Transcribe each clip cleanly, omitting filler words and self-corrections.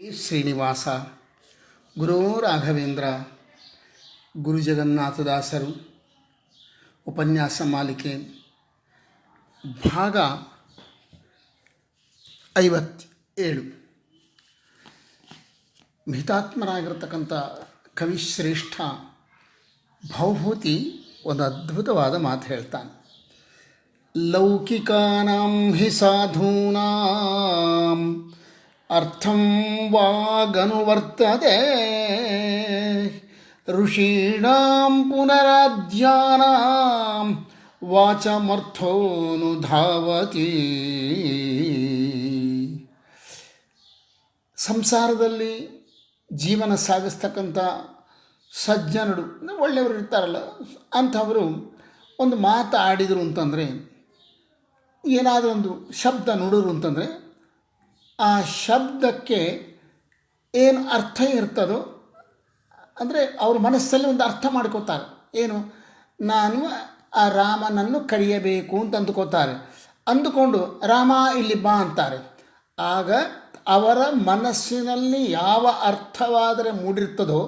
ಶ್ರೀನಿವಾಸ, ಗುರು ರಾಘವೇಂದ್ರ, ಗುರು ಜಗನ್ನಾಥದಾಸರು ಉಪನ್ಯಾಸ ಮಾಲಿಕೆ ಭಾಗ 57. ಮಿತಾತ್ಮನಾಗಿರ್ತಕ್ಕಂಥ ಕವಿಶ್ರೇಷ್ಠ ಭವಭೂತಿ ಒಂದು ಅದ್ಭುತವಾದ ಮಾತು ಹೇಳ್ತಾನೆ. ಲೌಕಿಕಾನಾಂ ಹಿ ಸಾಧೂನಾಂ ಅರ್ಥಂ ವಾಗನುವರ್ತತೆ ಋಷೀಣಾಂ ಪುನರಾಧ್ಯಾನಾಂ ವಾಚಮರ್ಥೋನುಧಾವತಿ. ಸಂಸಾರದಲ್ಲಿ ಜೀವನ ಸಾಗಿಸ್ತಕ್ಕಂಥ ಸಜ್ಜನರು ಒಳ್ಳೆಯವರು ಇರ್ತಾರಲ್ಲ, ಅಂಥವರು ಒಂದು ಮಾತು ಆಡಿದರು ಅಂತಂದರೆ, ಏನಾದರೂ ಒಂದು ಶಬ್ದ ನುಡಿದ್ರು ಅಂತಂದರೆ ಆ ಶಬ್ದಕ್ಕೆ ಏನು ಅರ್ಥ ಇರ್ತದೋ, ಅಂದರೆ ಅವ್ರ ಮನಸ್ಸಲ್ಲಿ ಒಂದು ಅರ್ಥ ಮಾಡ್ಕೋತಾರೆ. ಏನು, ನಾನು ಆ ರಾಮನನ್ನು ಕರೆಯಬೇಕು ಅಂತ ಅಂದುಕೋತಾರೆ. ಅಂದುಕೊಂಡು ರಾಮ ಇಲ್ಲಿ ಬಾ ಅಂತಾರೆ. ಆಗ ಅವರ ಮನಸ್ಸಿನಲ್ಲಿ ಯಾವ ಅರ್ಥವಾದರೆ ಮೂಡಿರ್ತದೋ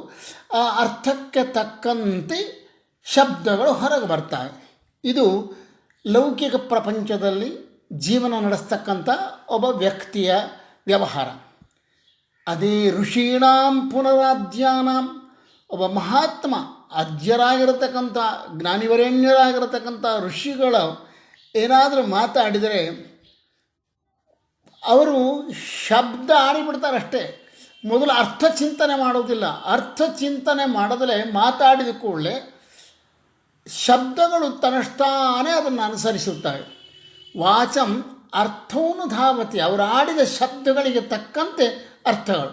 ಆ ಅರ್ಥಕ್ಕೆ ತಕ್ಕಂತೆ ಶಬ್ದಗಳು ಹೊರಗೆ ಬರ್ತವೆ. ಇದು ಲೌಕಿಕ ಪ್ರಪಂಚದಲ್ಲಿ ಜೀವನ ನಡೆಸ್ತಕ್ಕಂಥ ಒಬ್ಬ ವ್ಯಕ್ತಿಯ ವ್ಯವಹಾರ. ಅದೇ ಋಷೀಣಾಂ ಪುನರಾಧ್ಯಾನಾಂ, ಒಬ್ಬ ಮಹಾತ್ಮ ಅಜ್ಞರಾಗಿರತಕ್ಕಂಥ ಜ್ಞಾನಿವರೇಣ್ಯರಾಗಿರತಕ್ಕಂಥ ಋಷಿಗಳು ಏನಾದರೂ ಮಾತಾಡಿದರೆ ಅವರು ಶಬ್ದ ಆಡಿಬಿಡ್ತಾರೆ ಅಷ್ಟೇ. ಮೊದಲು ಅರ್ಥ ಚಿಂತನೆ ಮಾಡೋದಿಲ್ಲ. ಅರ್ಥ ಚಿಂತನೆ ಮಾಡದಲೇ ಮಾತಾಡಿದ ಕೂಡಲೇ ಶಬ್ದಗಳು ತನ್ನಷ್ಟಾನೇ ಅದನ್ನು ಅನುಸರಿಸುತ್ತವೆ. ವಾಚಂ ಅರ್ಥವನ್ನು ಧಾವತಿ, ಅವರು ಆಡಿದ ಶಬ್ದಗಳಿಗೆ ತಕ್ಕಂತೆ ಅರ್ಥಗಳು.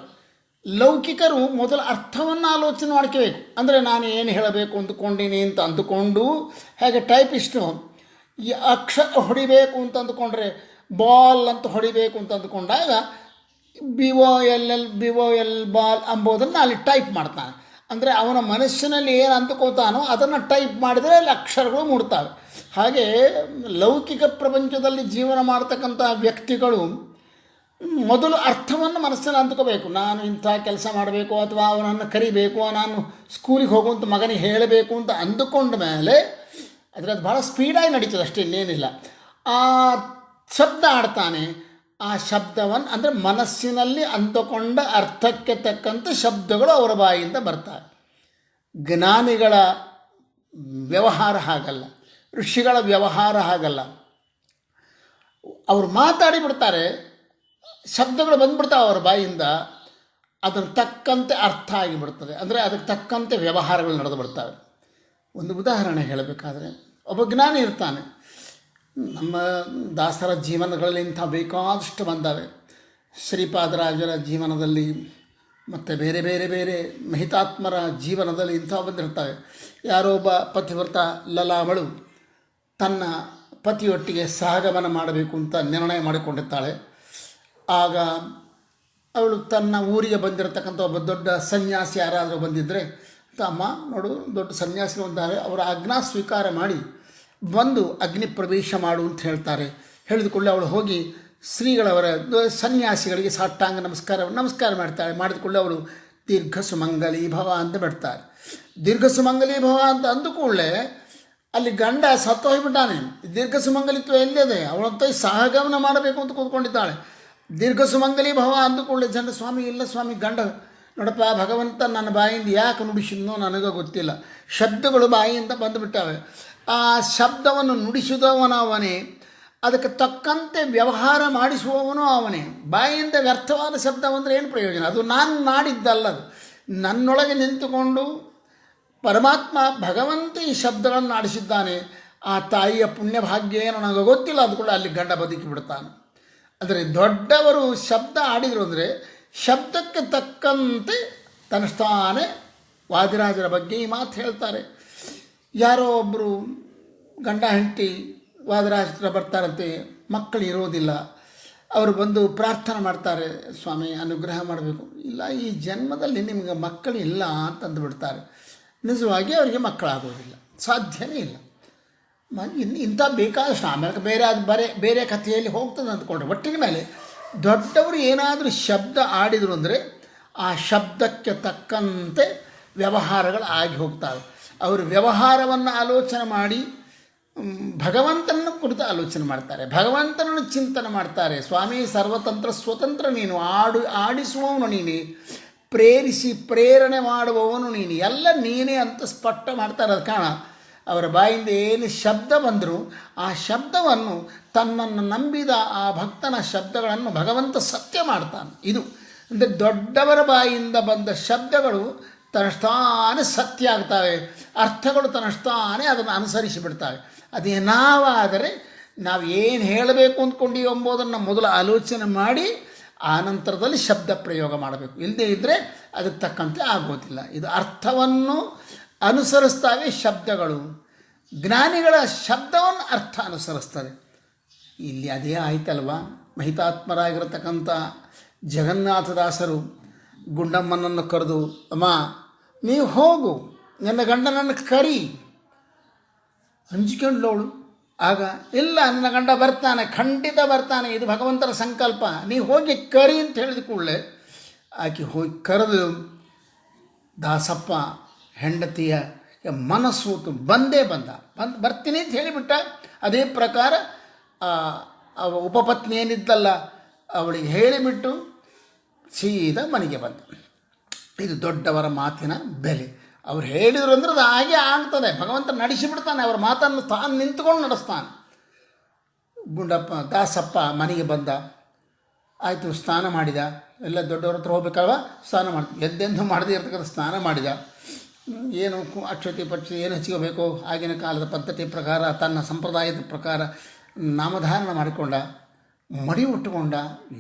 ಲೌಕಿಕರು ಮೊದಲು ಅರ್ಥವನ್ನು ಆಲೋಚನೆ ಮಾಡ್ಕೋಬೇಕು. ಅಂದರೆ ನಾನು ಏನು ಹೇಳಬೇಕು ಅಂದುಕೊಂಡೀನಿ ಅಂತ ಅಂದುಕೊಂಡು, ಹೇಗೆ ಟೈಪಿಸ್ಟು ಈ ಅಕ್ಷರ ಹೊಡಿಬೇಕು ಅಂತ ಅಂದುಕೊಂಡ್ರೆ ಬಾಲ್ ಅಂತ ಹೊಡಿಬೇಕು ಅಂತ ಅಂದುಕೊಂಡಾಗ BOLL ಬಾಲ್ ಅಂಬೋದನ್ನು ಅಲ್ಲಿ ಟೈಪ್ ಮಾಡ್ತಾನೆ. ಅಂದರೆ ಅವನ ಮನಸ್ಸಿನಲ್ಲಿ ಏನು ಅಂದುಕೋತಾನೋ ಅದನ್ನು ಟೈಪ್ ಮಾಡಿದರೆ ಅಲ್ಲಿ ಅಕ್ಷರಗಳು ಮೂಡ್ತವೆ. ಹಾಗೆ ಲೌಕಿಕ ಪ್ರಪಂಚದಲ್ಲಿ ಜೀವನ ಮಾಡ್ತಕ್ಕಂಥ ವ್ಯಕ್ತಿಗಳು ಮೊದಲು ಅರ್ಥವನ್ನು ಮನಸ್ಸಲ್ಲಿ ಅಂದುಕೋಬೇಕು. ನಾನು ಇಂಥ ಕೆಲಸ ಮಾಡಬೇಕು, ಅಥವಾ ಅವನನ್ನು ಕರಿಬೇಕು, ನಾನು ಸ್ಕೂಲಿಗೆ ಹೋಗುವಂಥ ಮಗನಿಗೆ ಹೇಳಬೇಕು ಅಂತ ಅಂದುಕೊಂಡ ಮೇಲೆ ಅದರದ್ದು ಭಾಳ ಸ್ಪೀಡಾಗಿ ನಡೀತದೆ, ಅಷ್ಟೇ, ಇನ್ನೇನಿಲ್ಲ. ಆ ಶಬ್ದ ಆಡ್ತಾನೆ. ಆ ಶಬ್ದವನ್ನು ಅಂದರೆ ಮನಸ್ಸಿನಲ್ಲಿ ಅಂದುಕೊಂಡ ಅರ್ಥಕ್ಕೆ ತಕ್ಕಂಥ ಶಬ್ದಗಳು ಅವರ ಬಾಯಿಯಿಂದ ಬರ್ತವೆ. ಜ್ಞಾನಿಗಳ ವ್ಯವಹಾರ ಹಾಗಲ್ಲ, ಋಷಿಗಳ ವ್ಯವಹಾರ ಹಾಗಲ್ಲ. ಅವರು ಮಾತಾಡಿಬಿಡ್ತಾರೆ, ಶಬ್ದಗಳು ಬಂದ್ಬಿಡ್ತಾವೆ ಅವರ ಬಾಯಿಂದ, ಅದನ್ನು ತಕ್ಕಂತೆ ಅರ್ಥ ಆಗಿಬಿಡ್ತದೆ. ಅಂದರೆ ಅದಕ್ಕೆ ತಕ್ಕಂತೆ ವ್ಯವಹಾರಗಳು ನಡೆದು ಬಿಡ್ತವೆ. ಒಂದು ಉದಾಹರಣೆ ಹೇಳಬೇಕಾದ್ರೆ, ಒಬ್ಬ ಜ್ಞಾನಿ ಇರ್ತಾನೆ. ನಮ್ಮ ದಾಸರ ಜೀವನಗಳಲ್ಲಿ ಇಂಥ ಬೇಕಾದಷ್ಟು ಬಂದಾವೆ. ಶ್ರೀಪಾದರಾಜರ ಜೀವನದಲ್ಲಿ ಮತ್ತು ಬೇರೆ ಬೇರೆ ಬೇರೆ ಮಹಿತಾತ್ಮರ ಜೀವನದಲ್ಲಿ ಇಂಥ ಬಂದಿರ್ತವೆ. ಯಾರೋ ಒಬ್ಬ ಪತಿವ್ರತ ಲಲಾಮಳು ತನ್ನ ಪತಿಯೊಟ್ಟಿಗೆ ಸಹಗಮನ ಮಾಡಬೇಕು ಅಂತ ನಿರ್ಣಯ ಮಾಡಿಕೊಂಡಿರ್ತಾಳೆ. ಆಗ ಅವಳು ತನ್ನ ಊರಿಗೆ ಬಂದಿರತಕ್ಕಂಥ ಒಬ್ಬ ದೊಡ್ಡ ಸನ್ಯಾಸಿ ಯಾರಾದರೂ ಬಂದಿದ್ದರೆ, ಅಮ್ಮ ನೋಡು, ದೊಡ್ಡ ಸನ್ಯಾಸಿ ಅಂತಾರೆ, ಅವರ ಆಜ್ಞಾ ಸ್ವೀಕಾರ ಮಾಡಿ ಬಂದು ಅಗ್ನಿ ಪ್ರವೇಶ ಮಾಡು ಅಂತ ಹೇಳ್ತಾರೆ. ಹೇಳಿದುಕೊಳ್ಳೆ ಅವಳು ಹೋಗಿ ಶ್ರೀಗಳವರ ಸನ್ಯಾಸಿಗಳಿಗೆ ಸಾಷ್ಟಾಂಗ ನಮಸ್ಕಾರ ಮಾಡ್ತಾಳೆ. ಮಾಡಿದುಕೊಳ್ಳೆ ಅವಳು ದೀರ್ಘ ಸುಮಂಗಲಿ ಭವ ಅಂತ ಬಿಡ್ತಾರೆ. ದೀರ್ಘ ಸುಮಂಗಲಿ ಭವ ಅಂತ ಅಂದುಕೊಳ್ಳೆ ಅಲ್ಲಿ ಗಂಡ ಸತ್ತು ಹೋಗಿಬಿಟ್ಟಾನೆ. ದೀರ್ಘ ಸುಮಂಗಲಿತ್ವ ಎಲ್ಲಿದೆ? ಅವಳಂತ ಸಹಗಮನ ಮಾಡಬೇಕು ಅಂತ ಕೂತ್ಕೊಂಡಿದ್ದಾಳೆ. ದೀರ್ಘ ಸುಮಂಗಲಿ ಭವ ಅಂದುಕೊಳ್ಳೆ ಜನ, ಸ್ವಾಮಿ ಇಲ್ಲ ಸ್ವಾಮಿ, ಗಂಡ ನೋಡಪ್ಪ, ಭಗವಂತ ನನ್ನ ಬಾಯಿಂದ ಯಾಕೆ ನುಡಿಸಿದ್ನೋ ನನಗೆ ಗೊತ್ತಿಲ್ಲ, ಶಬ್ದಗಳು ಬಾಯಿಯಿಂದ ಬಂದುಬಿಟ್ಟವೆ. ಆ ಶಬ್ದವನ್ನು ನುಡಿಸಿದವನು ಅವನೇ, ಅದಕ್ಕೆ ತಕ್ಕಂತೆ ವ್ಯವಹಾರ ಮಾಡಿಸುವವನು ಅವನೇ. ಬಾಯಿಯಿಂದ ವ್ಯರ್ಥವಾದ ಶಬ್ದವಂದರೆ ಏನು ಪ್ರಯೋಜನ? ಅದು ನಾನು ನಾಡಿದ್ದಲ್ಲದು. ನನ್ನೊಳಗೆ ನಿಂತುಕೊಂಡು ಪರಮಾತ್ಮ ಭಗವಂತ ಈ ಶಬ್ದಗಳನ್ನು ಆಡಿಸಿದ್ದಾನೆ. ಆ ತಾಯಿಯ ಪುಣ್ಯಭಾಗ್ಯ ಏನು ನನಗೆ ಗೊತ್ತಿಲ್ಲ, ಅದು ಕೂಡ ಅಲ್ಲಿ ಗಂಡ ಬದುಕಿ ಬಿಡ್ತಾನೆ. ಅಂದರೆ ದೊಡ್ಡವರು ಶಬ್ದ ಆಡಿದರು ಅಂದರೆ ಶಬ್ದಕ್ಕೆ ತಕ್ಕಂತೆ ತನ್ನಷ್ಟಾನೆ ವಾದಿರಾಜರ ಬಗ್ಗೆ ಈ ಮಾತು ಹೇಳ್ತಾರೆ. ಯಾರೋ ಒಬ್ಬರು ಗಂಡ ಹೆಂಡತಿ ವಾದರಾಜ ಹತ್ರ ಬರ್ತಾರಂತೆ, ಮಕ್ಕಳು ಇರೋದಿಲ್ಲ. ಅವರು ಬಂದು ಪ್ರಾರ್ಥನೆ ಮಾಡ್ತಾರೆ, ಸ್ವಾಮಿ ಅನುಗ್ರಹ ಮಾಡಬೇಕು. ಇಲ್ಲ, ಈ ಜನ್ಮದಲ್ಲಿ ನಿಮಗೆ ಮಕ್ಕಳು ಇಲ್ಲ ಅಂತಂದು ಬಿಡ್ತಾರೆ. ನಿಜವಾಗಿ ಅವರಿಗೆ ಮಕ್ಕಳಾಗೋದಿಲ್ಲ, ಸಾಧ್ಯವೇ ಇಲ್ಲ. ಇಂಥ ಬೇಕಾದಷ್ಟು ಆಮೇಲೆ ಬೇರೆ ಅದು ಬೇರೆ ಕಥೆಯಲ್ಲಿ ಹೋಗ್ತದೆ ಅಂದ್ಕೊಂಡ್ರೆ ಒಟ್ಟಿನ ಮೇಲೆ ದೊಡ್ಡವರು ಏನಾದರೂ ಶಬ್ದ ಆಡಿದರು ಅಂದರೆ ಆ ಶಬ್ದಕ್ಕೆ ತಕ್ಕಂತೆ ವ್ಯವಹಾರಗಳು ಆಗಿ ಹೋಗ್ತವೆ. ಅವರು ವ್ಯವಹಾರವನ್ನು ಆಲೋಚನೆ ಮಾಡಿ ಭಗವಂತನನ್ನು ಕುರಿತು ಆಲೋಚನೆ ಮಾಡ್ತಾರೆ, ಭಗವಂತನನ್ನು ಚಿಂತನೆ ಮಾಡ್ತಾರೆ. ಸ್ವಾಮಿ ಸರ್ವತಂತ್ರ ಸ್ವತಂತ್ರ ನೀನು, ಆಡಿಸುವವನು ನೀನೇ, ಪ್ರೇರಿಸಿ ಪ್ರೇರಣೆ ಮಾಡುವವನು ನೀನು, ಎಲ್ಲ ನೀನೇ ಅಂತ ಸ್ಪಷ್ಟ ಮಾಡ್ತಾರೆ. ಅದು ಕಾರಣ ಅವರ ಬಾಯಿಂದ ಏನು ಶಬ್ದ ಬಂದರೂ ಆ ಶಬ್ದವನ್ನು ತನ್ನನ್ನು ನಂಬಿದ ಆ ಭಕ್ತನ ಶಬ್ದಗಳನ್ನು ಭಗವಂತ ಸತ್ಯ ಮಾಡ್ತಾನೆ. ಇದು ಅಂದರೆ ದೊಡ್ಡವರ ಬಾಯಿಂದ ಬಂದ ಶಬ್ದಗಳು ತನ್ನಷ್ಟಾನೇ ಸತ್ಯ ಆಗ್ತವೆ, ಅರ್ಥಗಳು ತನ್ನಷ್ಟಾನೇ ಅದನ್ನು ಅನುಸರಿಸಿ ಬಿಡ್ತವೆ. ಅದೇ ನಾವಾದರೆ ನಾವು ಏನು ಹೇಳಬೇಕು ಅಂದ್ಕೊಂಡೀವಿ ಎಂಬುದನ್ನು ಮೊದಲು ಆಲೋಚನೆ ಮಾಡಿ ಆ ನಂತರದಲ್ಲಿ ಶಬ್ದ ಪ್ರಯೋಗ ಮಾಡಬೇಕು. ಇಲ್ಲದೇ ಇದ್ದರೆ ಅದಕ್ಕೆ ತಕ್ಕಂತೆ ಆಗೋದಿಲ್ಲ. ಇದು ಅರ್ಥವನ್ನು ಅನುಸರಿಸ್ತವೆ ಶಬ್ದಗಳು, ಜ್ಞಾನಿಗಳ ಶಬ್ದವನ್ನು ಅರ್ಥ ಅನುಸರಿಸ್ತದೆ. ಇಲ್ಲಿ ಅದೇ ಆಯ್ತಲ್ವ. ಮಹಿತಾತ್ಮರಾಗಿರತಕ್ಕಂಥ ಜಗನ್ನಾಥದಾಸರು ಗುಂಡಮ್ಮನನ್ನು ಕರೆದು, ಅಮ್ಮ ನೀವು ಹೋಗು, ನನ್ನ ಗಂಡನನ್ನು ಕರಿ ಹಂಚಿಕೊಂಡ್ಲವಳು. ಆಗ ಇಲ್ಲ, ನನ್ನ ಗಂಡ ಬರ್ತಾನೆ, ಖಂಡಿತ ಬರ್ತಾನೆ, ಇದು ಭಗವಂತನ ಸಂಕಲ್ಪ, ನೀವು ಹೋಗಿ ಕರಿ ಅಂತ ಹೇಳಿದ ಕೂಡಲೇ ಆಕೆ ಹೋಗಿ ಕರೆದು ದಾಸಪ್ಪ ಹೆಂಡತಿಯ ಮನಸ್ಸೂತು ಬಂದೇ ಬರ್ತೀನಿ ಅಂತ ಹೇಳಿಬಿಟ್ಟ. ಅದೇ ಪ್ರಕಾರ ಉಪಪತ್ನಿ ಏನಿದ್ದಲ್ಲ ಅವಳಿಗೆ ಹೇಳಿಬಿಟ್ಟು ಸೀದಾ ಮನೆಗೆ ಬಂದ. ಇದು ದೊಡ್ಡವರ ಮಾತಿನ ಬೆಲೆ. ಅವ್ರು ಹೇಳಿದರು ಅಂದರೆ ಅದು ಹಾಗೆ ಆಗ್ತದೆ. ಭಗವಂತ ನಡೆಸಿಬಿಡ್ತಾನೆ, ಅವ್ರ ಮಾತನ್ನು ತಾನು ನಿಂತ್ಕೊಂಡು ನಡೆಸ್ತಾನೆ. ಗುಂಡಪ್ಪ ದಾಸಪ್ಪ ಮನೆಗೆ ಬಂದ, ಆಯಿತು, ಸ್ನಾನ ಮಾಡಿದ. ಎಲ್ಲ ದೊಡ್ಡವ್ರ ಹತ್ರ ಹೋಗ್ಬೇಕಲ್ವ, ಸ್ನಾನ ಎದ್ದೆಂದು ಮಾಡದೇ ಇರ್ತಕ್ಕಂಥ ಸ್ನಾನ ಮಾಡಿದ. ಏನು ಅಕ್ಷತೆ ಪಕ್ಷಿ ಏನು ಹಚ್ಕೋಬೇಕು ಆಗಿನ ಕಾಲದ ಪದ್ಧತಿ ಪ್ರಕಾರ, ತನ್ನ ಸಂಪ್ರದಾಯದ ಪ್ರಕಾರ ನಾಮಧಾರಣ ಮಾಡಿಕೊಂಡ, ಮಡಿ ಉಟ್ಟುಕೊಂಡ.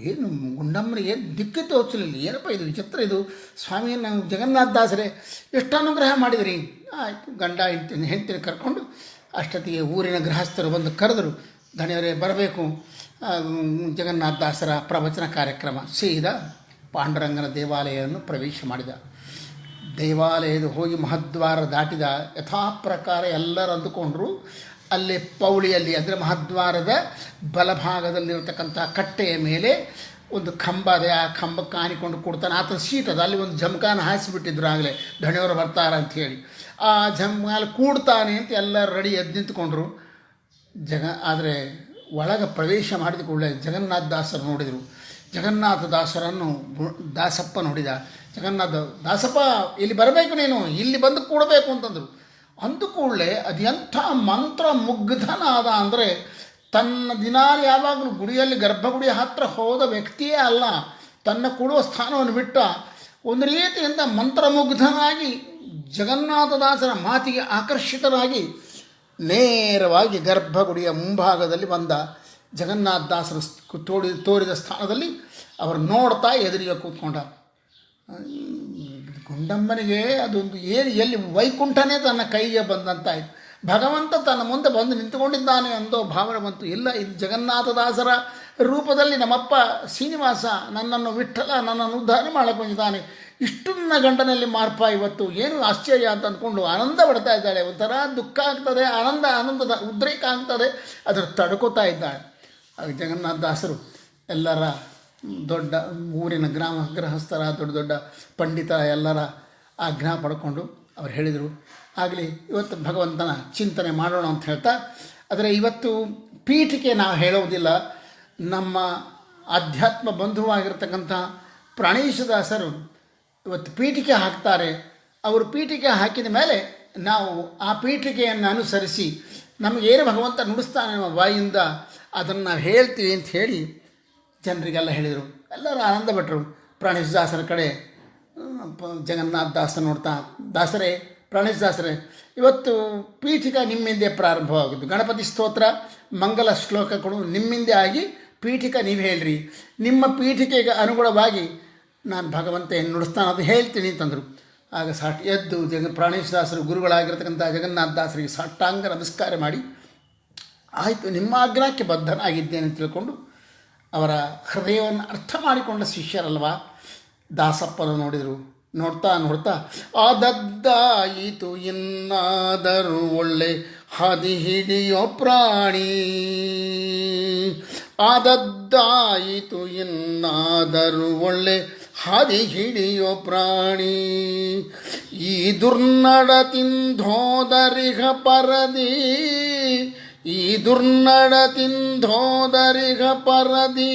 ಏನು ಗುಂಡಮ್ಮನಿಗೆ ದಿಕ್ಕಿ ತೋಚಲಿಲ್ಲ. ಏನಪ್ಪ ಇದು ವಿಚಿತ್ರ, ಇದು ಸ್ವಾಮಿಯನ್ನು ಜಗನ್ನಾಥದಾಸರೇ ಎಷ್ಟು ಅನುಗ್ರಹ ಮಾಡಿದ್ರಿ. ಆಯಿತು, ಗಂಡ ಹೆಂಡತಿನ ಕರ್ಕೊಂಡು ಅಷ್ಟೊತ್ತಿಗೆ ಊರಿನ ಗೃಹಸ್ಥರು ಬಂದು ಕರೆದರು, ದಣಿಯವರೇ ಬರಬೇಕು, ಜಗನ್ನಾಥದಾಸರ ಪ್ರವಚನ ಕಾರ್ಯಕ್ರಮ. ಸೀದಾ ಪಾಂಡುರಂಗನ ದೇವಾಲಯವನ್ನು ಪ್ರವೇಶ ಮಾಡಿದ. ದೇವಾಲಯದ ಹೋಗಿ ಮಹದ್ವಾರ ದಾಟಿದ. ಯಥಾ ಪ್ರಕಾರ ಎಲ್ಲರೂ ಅಂದುಕೊಂಡರು ಅಲ್ಲೇ ಪೌಳಿಯಲ್ಲಿ, ಅಂದರೆ ಮಹದ್ವಾರದ ಬಲಭಾಗದಲ್ಲಿರತಕ್ಕಂಥ ಕಟ್ಟೆಯ ಮೇಲೆ ಒಂದು ಕಂಬ ಇದೆ. ಆ ಕಂಬಕ್ಕೆ ಆನಿಕೊಂಡು ಕೊಡ್ತಾನೆ. ಆತನ ಸೀಟ್ ಅದು, ಅಲ್ಲಿ ಒಂದು ಜಮಖಾನ ಹಾಸಿಬಿಟ್ಟಿದ್ರು ಆಗಲೇ, ದಣಿಯವರು ಬರ್ತಾರ ಅಂಥೇಳಿ. ಆ ಜಮಖಾನ ಕೂಡ್ತಾನೆ ಅಂತ ಎಲ್ಲರೂ ರೆಡಿ ಎದ್ದು ನಿಂತ್ಕೊಂಡ್ರು. ಆದರೆ ಒಳಗೆ ಪ್ರವೇಶ ಮಾಡಿದ ಕೂಡಲೇ ಜಗನ್ನಾಥದಾಸರು ನೋಡಿದರು. ಜಗನ್ನಾಥದಾಸರನ್ನು ದಾಸಪ್ಪ ನೋಡಿದ. ದಾಸಪ್ಪ ಇಲ್ಲಿ ಬರಬೇಕು, ನೀನು ಇಲ್ಲಿ ಬಂದು ಕೂಡಬೇಕು ಅಂತಂದರು. ಅಂದು ಕೂಡಲೇ ಅದು ಎಂಥ ಮಂತ್ರ ಮುಗ್ಧನಾದ ಅಂದರೆ, ತನ್ನ ದಿನಾಲು ಯಾವಾಗಲೂ ಗುಡಿಯಲ್ಲಿ ಗರ್ಭಗುಡಿಯ ಹತ್ತಿರ ಹೋದ ವ್ಯಕ್ತಿಯೇ ಅಲ್ಲ, ತನ್ನ ಕೂಡುವ ಸ್ಥಾನವನ್ನು ಬಿಟ್ಟ ಒಂದು ರೀತಿಯಿಂದ ಮಂತ್ರಮುಗ್ಧನಾಗಿ ಜಗನ್ನಾಥದಾಸರ ಮಾತಿಗೆ ಆಕರ್ಷಿತನಾಗಿ ನೇರವಾಗಿ ಗರ್ಭಗುಡಿಯ ಮುಂಭಾಗದಲ್ಲಿ ಬಂದ. ಜಗನ್ನಾಥದಾಸರು ತೋರಿದ ಸ್ಥಾನದಲ್ಲಿ ಅವರು ನೋಡ್ತಾ ಎದುರಿಗೆ ಕೂತ್ಕೊಂಡ. ಗುಂಡಮ್ಮನಿಗೆ ಅದೊಂದು ಎಲ್ಲಿ ವೈಕುಂಠನೇ ತನ್ನ ಕೈಗೆ ಬಂದಂತಾಯಿತು. ಭಗವಂತ ತನ್ನ ಮುಂದೆ ಬಂದು ನಿಂತುಕೊಂಡಿದ್ದಾನೆ ಅಂದೋ ಭಾವನೆ ಬಂತು. ಇಲ್ಲ, ಇದು ಜಗನ್ನಾಥದಾಸರ ರೂಪದಲ್ಲಿ ನಮ್ಮಪ್ಪ ಶ್ರೀನಿವಾಸ ನನ್ನನ್ನು ವಿಠಲ ನನ್ನನ್ನು ಉದ್ಧಾರ ಮಾಡಕ್ಕೆ ಬಂದಿದ್ದಾನೆ. ಇಷ್ಟನ್ನ ಗಂಡನಲ್ಲಿ ಮಾರ್ಪ ಇವತ್ತು ಏನು ಆಶ್ಚರ್ಯ ಅಂತ ಅಂದ್ಕೊಂಡು ಆನಂದ ಪಡ್ತಾ ಇದ್ದಾಳೆ. ಒಂಥರ ದುಃಖ ಆಗ್ತದೆ, ಆನಂದದ ಉದ್ರೇಕ ಆಗ್ತದೆ, ಅದರ ತಡ್ಕೋತಾ ಇದ್ದಾಳೆ. ಜಗನ್ನಾಥದಾಸರು ಎಲ್ಲರ ದೊಡ್ಡ ಊರಿನ ಗೃಹಸ್ಥರ ದೊಡ್ಡ ದೊಡ್ಡ ಪಂಡಿತ ಎಲ್ಲರ ಆಜ್ಞಾ ಪಡ್ಕೊಂಡು ಅವ್ರು ಹೇಳಿದರು, ಆಗಲಿ ಇವತ್ತು ಭಗವಂತನ ಚಿಂತನೆ ಮಾಡೋಣ ಅಂತ ಹೇಳ್ತಾ. ಆದರೆ ಇವತ್ತು ಪೀಠಿಕೆ ನಾವು ಹೇಳೋದಿಲ್ಲ. ನಮ್ಮ ಆಧ್ಯಾತ್ಮ ಬಂಧುವಾಗಿರ್ತಕ್ಕಂಥ ಪ್ರಾಣೇಶದಾಸರು ಇವತ್ತು ಪೀಠಿಕೆ ಹಾಕ್ತಾರೆ. ಅವರು ಪೀಠಿಕೆ ಹಾಕಿದ ಮೇಲೆ ನಾವು ಆ ಪೀಠಿಕೆಯನ್ನು ಅನುಸರಿಸಿ ನಮಗೇನು ಭಗವಂತ ನುಡಿಸ್ತಾನೆ ನಮ್ಮ ಬಾಯಿಂದ ಅದನ್ನು ನಾವು ಹೇಳ್ತೀವಿ ಅಂತ ಹೇಳಿ ಜನರಿಗೆಲ್ಲ ಹೇಳಿದರು. ಎಲ್ಲರೂ ಆನಂದಪಟ್ಟರು. ಪ್ರಾಣೇಶದಾಸರ ಕಡೆ ಜಗನ್ನಾಥದಾಸ ನೋಡ್ತಾ, ದಾಸರೇ, ಪ್ರಾಣೇಶದಾಸರೇ, ಇವತ್ತು ಪೀಠಿಕೆ ನಿಮ್ಮಿಂದೇ ಪ್ರಾರಂಭವಾಗಿದ್ದು, ಗಣಪತಿ ಸ್ತೋತ್ರ ಮಂಗಲ ಶ್ಲೋಕಗಳು ನಿಮ್ಮಿಂದೇ ಆಗಿ ಪೀಠಿಕೆ ನೀವು ಹೇಳ್ರಿ, ನಿಮ್ಮ ಪೀಠಿಕೆಗೆ ಅನುಗುಣವಾಗಿ ನಾನು ಭಗವಂತ ಏನು ನುಡಿಸ್ತಾನೆ ಅದು ಹೇಳ್ತೀನಿ ಅಂತಂದರು. ಆಗ ಎದ್ದು ಪ್ರಾಣೇಶದಾಸರು ಗುರುಗಳಾಗಿರ್ತಕ್ಕಂಥ ಜಗನ್ನಾಥದಾಸರಿಗೆ ಸಾಷ್ಟಾಂಗ ನಮಸ್ಕಾರ ಮಾಡಿ, ಆಯಿತು ನಿಮ್ಮ ಆಜ್ಞಾಕ್ಕೆ ಬದ್ಧನಾಗಿದ್ದೇನೆ ಅಂತ ತಿಳ್ಕೊಂಡು ಅವರ ಹೃದಯವನ್ನು ಅರ್ಥ ಮಾಡಿಕೊಂಡ ಶಿಷ್ಯರಲ್ವಾ. ದಾಸಪ್ಪನ ನೋಡಿದರು. ನೋಡ್ತಾ ಆದದ್ದಾಯಿತು ಇನ್ನಾದರೂ ಒಳ್ಳೆ ಹಾದಿ ಹಿಡಿಯೋ ಪ್ರಾಣಿ, ಆದದ್ದಾಯಿತು ಇನ್ನಾದರೂ ಒಳ್ಳೆ ಹಾದಿ ಹಿಡಿಯೋ ಪ್ರಾಣಿ. ಈ ದುರ್ನಡತಿಂಧೋದರಿಹ ಪರದಿ, ಈ ದುರ್ನಡತಿಂಧೋದರಿಹ ಪರದಿ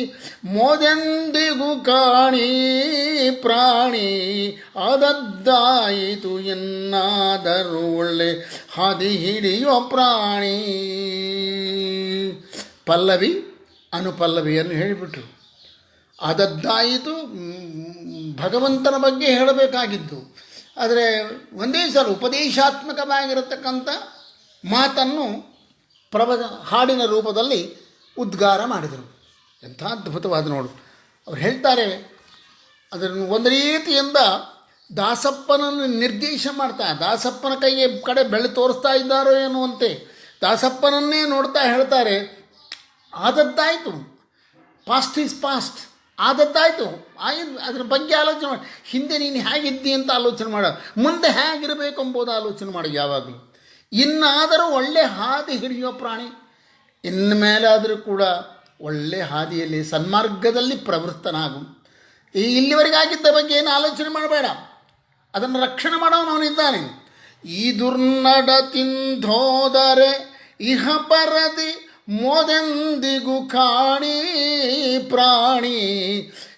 ಮೋದೆಂದಿಗೂ ಕಾಣಿ ಪ್ರಾಣಿ. ಆದದ್ದಾಯಿತು ಎನ್ನಾದರೂ ಒಳ್ಳೆ ಹಾದಿ ಹಿಡಿಯೋ ಪ್ರಾಣಿ. ಪಲ್ಲವಿ ಅನುಪಲ್ಲವಿಯನ್ನು ಹೇಳಿಬಿಟ್ರು. ಆದದ್ದಾಯಿತು ಭಗವಂತನ ಬಗ್ಗೆ ಹೇಳಬೇಕಾಗಿದ್ದು, ಆದರೆ ಒಂದೇ ಸಲ ಉಪದೇಶಾತ್ಮಕವಾಗಿರತಕ್ಕಂಥ ಮಾತನ್ನು ಹಾಡಿನ ರೂಪದಲ್ಲಿ ಉದ್ಗಾರ ಮಾಡಿದರು. ಎಂಥ ಅದ್ಭುತವಾದ ನೋಡು. ಅವ್ರು ಹೇಳ್ತಾರೆ, ಅದನ್ನು ಒಂದು ರೀತಿಯಿಂದ ದಾಸಪ್ಪನನ್ನು ನಿರ್ದೇಶ ಮಾಡ್ತಾ, ದಾಸಪ್ಪನ ಕಡೆ ಬೆಳೆ ತೋರಿಸ್ತಾ ಇದ್ದಾರೋ ಎನ್ನುವಂತೆ ದಾಸಪ್ಪನನ್ನೇ ನೋಡ್ತಾ ಹೇಳ್ತಾರೆ, ಆದದ್ದಾಯಿತು, ಪಾಸ್ಟ್ ಈಸ್ ಪಾಸ್ಟ್, ಆದದ್ದಾಯಿತು, ಅದ್ರ ಬಗ್ಗೆ ಆಲೋಚನೆ ಮಾಡಿ. ಹಿಂದೆ ನೀನು ಹೇಗಿದ್ದಿ ಅಂತ ಆಲೋಚನೆ ಮಾಡ, ಮುಂದೆ ಹೇಗಿರಬೇಕು ಎಂಬುದು ಆಲೋಚನೆ ಮಾಡಿ ಯಾವಾಗಲೂ. ಇನ್ನಾದರೂ ಒಳ್ಳೆ ಹಾದಿ ಹಿಡಿಯೋ ಪ್ರಾಣಿ, ಇನ್ನು ಮೇಲಾದರೂ ಕೂಡ ಒಳ್ಳೆ ಹಾದಿಯಲ್ಲಿ ಸನ್ಮಾರ್ಗದಲ್ಲಿ ಪ್ರವೃತ್ತನಾಗು. ಇಲ್ಲಿವರೆಗಾಗಿದ್ದ ಬಗ್ಗೆ ಏನು ಆಲೋಚನೆ ಮಾಡಬೇಡ, ಅದನ್ನು ರಕ್ಷಣೆ ಮಾಡೋನವನಿದ್ದಾನೆ. ಈ ದುರ್ನಡತಿಂಧೋದರೆ ಇಹ ಪರದಿ ಮೋದೆಂದಿಗೂ ಕಾಣಿ ಪ್ರಾಣಿ.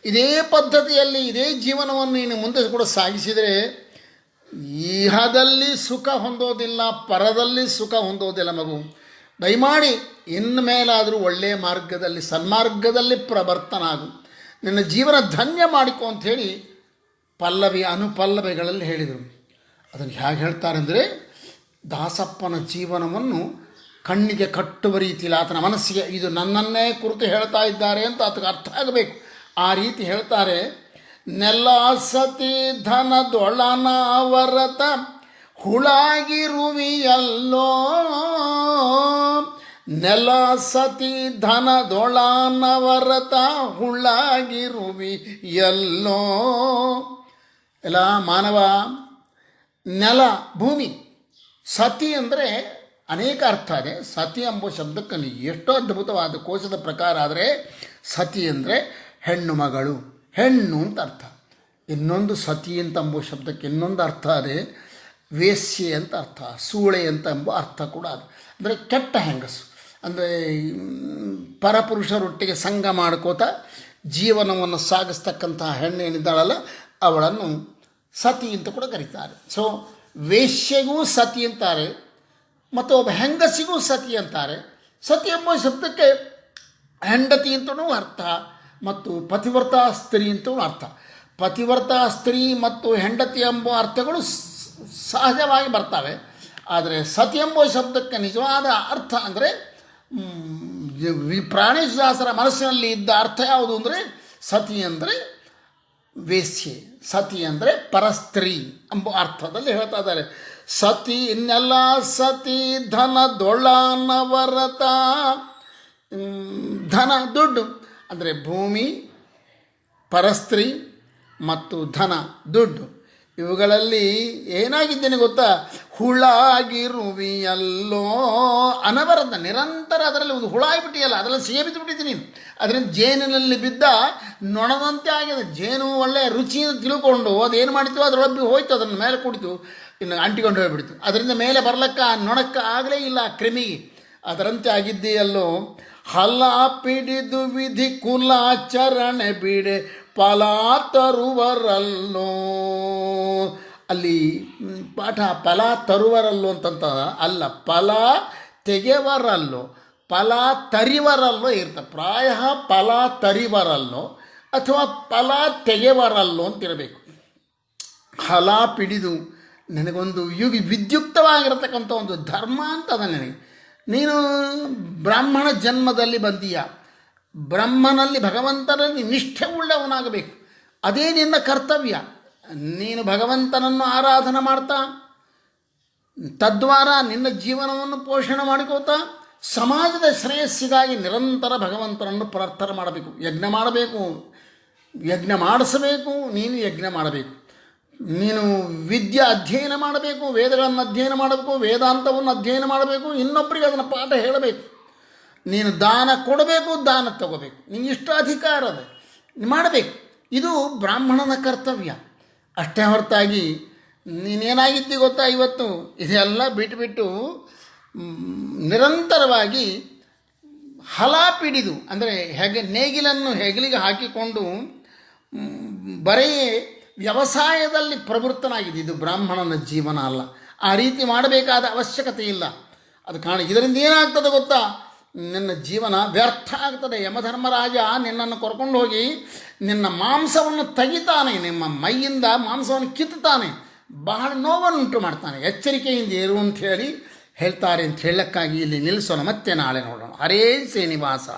ಇದೇ ಪದ್ಧತಿಯಲ್ಲಿ ಇದೇ ಜೀವನವನ್ನು ನೀನು ಮುಂದೆ ಕೂಡ ಸಾಗಿಸಿದರೆ ಇಹದಲ್ಲಿ ಸುಖ ಹೊಂದೋದಿಲ್ಲ, ಪರದಲ್ಲಿ ಸುಖ ಹೊಂದೋದಿಲ್ಲ ಮಗು. ದಯಮಾಡಿ ಇನ್ನು ಮೇಲಾದರೂ ಒಳ್ಳೆಯ ಮಾರ್ಗದಲ್ಲಿ ಸನ್ಮಾರ್ಗದಲ್ಲಿ ಪ್ರವರ್ತನಾಗು, ನಿನ್ನ ಜೀವನ ಧನ್ಯ ಮಾಡಿಕೊ ಅಂಥೇಳಿ ಪಲ್ಲವಿ ಅನುಪಲ್ಲವಿಗಳಲ್ಲಿ ಹೇಳಿದರು. ಅದನ್ನು ಹೇಗೆ ಹೇಳ್ತಾರೆ ಅಂದರೆ, ದಾಸಪ್ಪನ ಜೀವನವನ್ನು ಕಣ್ಣಿಗೆ ಕಟ್ಟುವ ರೀತಿಯಲ್ಲಿ ಆತನ ಮನಸ್ಸಿಗೆ ಇದು ನನ್ನನ್ನೇ ಕುರಿತು ಹೇಳ್ತಾ ಇದ್ದಾರೆ ಅಂತ ಆತಗೆ ಅರ್ಥ ಆಗಬೇಕು. ಆ ರೀತಿ ಹೇಳ್ತಾರೆ. ನೆಲಸತಿ ಧನದೊಳನವರತ ಹುಳಾಗಿರುವಿಯಲ್ಲೋ, ನೆಲಸತಿ ಧನದೊಳನವರತ ಹುಳಾಗಿರುವಿಯಲ್ಲೋ. ಎಲ್ಲ ಮಾನವ, ನೆಲ ಭೂಮಿ, ಸತಿ ಅಂದರೆ ಅನೇಕ ಅರ್ಥ ಇದೆ. ಸತಿ ಎಂಬ ಶಬ್ದಕ್ಕೆ ಎಷ್ಟೋ ಅದ್ಭುತವಾದ ಕೋಶದ ಪ್ರಕಾರ ಆದರೆ ಸತಿ ಅಂದರೆ ಹೆಣ್ಣು ಮಗಳು, ಹೆಣ್ಣು ಅಂತ ಅರ್ಥ. ಇನ್ನೊಂದು ಸತಿ ಅಂತ ಎಂಬ ಶಬ್ದಕ್ಕೆ ಇನ್ನೊಂದು ಅರ್ಥ ಅದೇ ವೇಶ್ಯೆ ಅಂತ ಅರ್ಥ, ಸೂಳೆ ಅಂತ ಎಂಬ ಅರ್ಥ ಕೂಡ ಅದು. ಅಂದರೆ ಕೆಟ್ಟ ಹೆಂಗಸು, ಅಂದರೆ ಪರಪುರುಷರೊಟ್ಟಿಗೆ ಸಂಘ ಮಾಡ್ಕೋತ ಜೀವನವನ್ನು ಸಾಗಿಸ್ತಕ್ಕಂತಹ ಹೆಣ್ಣು ಏನಿದ್ದಾಳಲ್ಲ ಅವಳನ್ನು ಸತಿ ಅಂತ ಕೂಡ ಕರೀತಾರೆ. ಸೊ ವೇಶ್ಯೆಗೂ ಸತಿ ಅಂತಾರೆ ಮತ್ತು ಒಬ್ಬ ಹೆಂಗಸಿಗೂ ಸತಿ ಅಂತಾರೆ. ಸತಿ ಎಂಬ ಶಬ್ದಕ್ಕೆ ಹೆಂಡತಿ ಅಂತಲೂ ಅರ್ಥ ಮತ್ತು ಪತಿವ್ರತಾ ಸ್ತ್ರೀ ಅಂತಲೂ ಅರ್ಥ. ಪತಿವ್ರತಾ ಸ್ತ್ರೀ ಮತ್ತು ಹೆಂಡತಿ ಎಂಬ ಅರ್ಥಗಳು ಸಹಜವಾಗಿ ಬರ್ತವೆ. ಆದರೆ ಸತಿ ಎಂಬ ಶಬ್ದಕ್ಕೆ ನಿಜವಾದ ಅರ್ಥ ಅಂದರೆ ಪ್ರಾಣೇಶದಾಸರ ಮನಸ್ಸಿನಲ್ಲಿ ಇದ್ದ ಅರ್ಥ ಯಾವುದು ಅಂದರೆ ಸತಿ ಅಂದರೆ ವೇಶ್ಯೆ, ಸತಿ ಅಂದರೆ ಪರಸ್ತ್ರೀ ಎಂಬ ಅರ್ಥದಲ್ಲಿ ಹೇಳ್ತಾ ಇದ್ದಾರೆ. ಸತಿ ಇನ್ನೆಲ್ಲ ಸತಿ ಧನದೊಳನವರತ, ಧನ ದುಡ್ಡು ಅಂದರೆ ಭೂಮಿ, ಪರಸ್ತ್ರೀ ಮತ್ತು ಧನ ದುಡ್ಡು, ಇವುಗಳಲ್ಲಿ ಏನಾಗಿದ್ದೇನೆ ಗೊತ್ತಾ, ಹುಳಾಗಿರುವಿಯಲ್ಲೋ. ಅನವರತ ನಿರಂತರ ಅದರಲ್ಲಿ ಒಂದು ಹುಳ ಆಗಿಬಿಟ್ಟಿಯಲ್ಲ, ಅದರಲ್ಲಿ ಸಿಗಬಿದ್ದು ಬಿಟ್ಟಿದ್ದೀನಿ. ಅದರಿಂದ ಜೇನಿನಲ್ಲಿ ಬಿದ್ದ ನೊಣದಂತೆ ಆಗಿದೆ. ಜೇನು ಒಳ್ಳೆಯ ರುಚಿಯನ್ನು ತಿಳ್ಕೊಂಡು ಅದೇನು ಮಾಡಿತು ಅದರೊಳಗೆ ಹೋಯ್ತು, ಅದನ್ನು ಮೇಲೆ ಕುಡಿತು, ಇನ್ನು ಅಂಟಿಕೊಂಡು ಹೋಗಿಬಿಡ್ತು. ಅದರಿಂದ ಮೇಲೆ ಬರ್ಲಕ್ಕ ನೊಣಕ್ಕೆ ಆಗಲೇ ಇಲ್ಲ ಕ್ರಿಮಿಗೆ. ಅದರಂತೆ ಆಗಿದ್ದೀಯಲ್ಲೋ. ಹಲ ಪಿಡಿದು ವಿಧಿ ಕುಲಾಚರಣೆ ಬಿಡೆ ಫಲ ತರುವರಲ್ಲೋ. ಅಲ್ಲಿ ಪಾಠ ಫಲ ತರುವರಲ್ಲೋ ಅಂತಂತ ಅಲ್ಲ, ಫಲ ತೆಗೆವರಲ್ಲೋ, ಫಲ ತರಿವರಲ್ಲೋ ಇರ್ತದೆ. ಪ್ರಾಯ ಫಲ ತರಿವರಲ್ಲೋ ಅಥವಾ ಫಲ ತೆಗೆವರಲ್ಲೋ ಅಂತಿರಬೇಕು. ಹಲ ಪಿಡಿದು ನನಗೊಂದು ವಿದ್ಯುಕ್ತವಾಗಿರತಕ್ಕಂಥ ಒಂದು ಧರ್ಮ ಅಂತ ಅದ ನನಗೆ. ನೀನು ಬ್ರಾಹ್ಮಣ ಜನ್ಮದಲ್ಲಿ ಬಂದೀಯ, ಬ್ರಹ್ಮನಲ್ಲಿ ಭಗವಂತನಲ್ಲಿ ನಿಷ್ಠೆ ಉಳ್ಳವನಾಗಬೇಕು. ಅದೇ ನಿನ್ನ ಕರ್ತವ್ಯ. ನೀನು ಭಗವಂತನನ್ನು ಆರಾಧನೆ ಮಾಡ್ತಾ ತದ್ವಾರ ನಿನ್ನ ಜೀವನವನ್ನು ಪೋಷಣೆ ಮಾಡಿಕೋತಾ ಸಮಾಜದ ಶ್ರೇಯಸ್ಸಿಗಾಗಿ ನಿರಂತರ ಭಗವಂತನನ್ನು ಪ್ರಾರ್ಥನೆ ಮಾಡಬೇಕು. ಯಜ್ಞ ಮಾಡಬೇಕು, ಯಜ್ಞ ಮಾಡಿಸಬೇಕು, ನೀನು ಯಜ್ಞ ಮಾಡಬೇಕು. ನೀನು ವಿದ್ಯೆ ಅಧ್ಯಯನ ಮಾಡಬೇಕು, ವೇದಗಳನ್ನು ಅಧ್ಯಯನ ಮಾಡಬೇಕು, ವೇದಾಂತವನ್ನು ಅಧ್ಯಯನ ಮಾಡಬೇಕು, ಇನ್ನೊಬ್ಬರಿಗೆ ಅದನ್ನು ಪಾಠ ಹೇಳಬೇಕು. ನೀನು ದಾನ ಕೊಡಬೇಕು, ದಾನ ತಗೋಬೇಕು, ನಿಂಗೆ ಇಷ್ಟು ಅಧಿಕಾರ ಅದ, ಮಾಡಬೇಕು. ಇದು ಬ್ರಾಹ್ಮಣನ ಕರ್ತವ್ಯ. ಅಷ್ಟೇ ಹೊರತಾಗಿ ನೀನೇನಾಗಿದ್ದಿ ಗೊತ್ತಾ, ಇವತ್ತು ಇದೆಲ್ಲ ಬಿಟ್ಟುಬಿಟ್ಟು ನಿರಂತರವಾಗಿ ಹಲಾಪಿಡಿದು, ಅಂದರೆ ನೇಗಿಲನ್ನು ಹೆಗಲಿಗೆ ಹಾಕಿಕೊಂಡು ಬರೀ ವ್ಯವಸಾಯದಲ್ಲಿ ಪ್ರವೃತ್ತನಾಗಿದೆ. ಇದು ಬ್ರಾಹ್ಮಣನ ಜೀವನ ಅಲ್ಲ. ಆ ರೀತಿ ಮಾಡಬೇಕಾದ ಅವಶ್ಯಕತೆ ಇಲ್ಲ. ಅದು ಇದರಿಂದ ಏನಾಗ್ತದೆ ಗೊತ್ತಾ, ನಿನ್ನ ಜೀವನ ವ್ಯರ್ಥ ಆಗ್ತದೆ. ಯಮಧರ್ಮರಾಜ ನಿನ್ನನ್ನು ಕರ್ಕೊಂಡು ಹೋಗಿ ನಿನ್ನ ಮಾಂಸವನ್ನು ತೆಗಿತಾನೆ, ನಿಮ್ಮ ಮೈಯಿಂದ ಮಾಂಸವನ್ನು ಕಿತ್ತುತ್ತಾನೆ, ಬಹಳ ನೋವನ್ನುಂಟು ಮಾಡ್ತಾನೆ. ಎಚ್ಚರಿಕೆಯಿಂದ ಇರು ಅಂತ ಹೇಳ್ತಾರೆ ಅಂತ ಹೇಳಕ್ಕಾಗಿ ಇಲ್ಲಿ ನಿಲ್ಲಿಸೋಣ. ಮತ್ತೆ ನಾಳೆ ನೋಡೋಣ. ಹರೇ ಶ್ರೀನಿವಾಸ.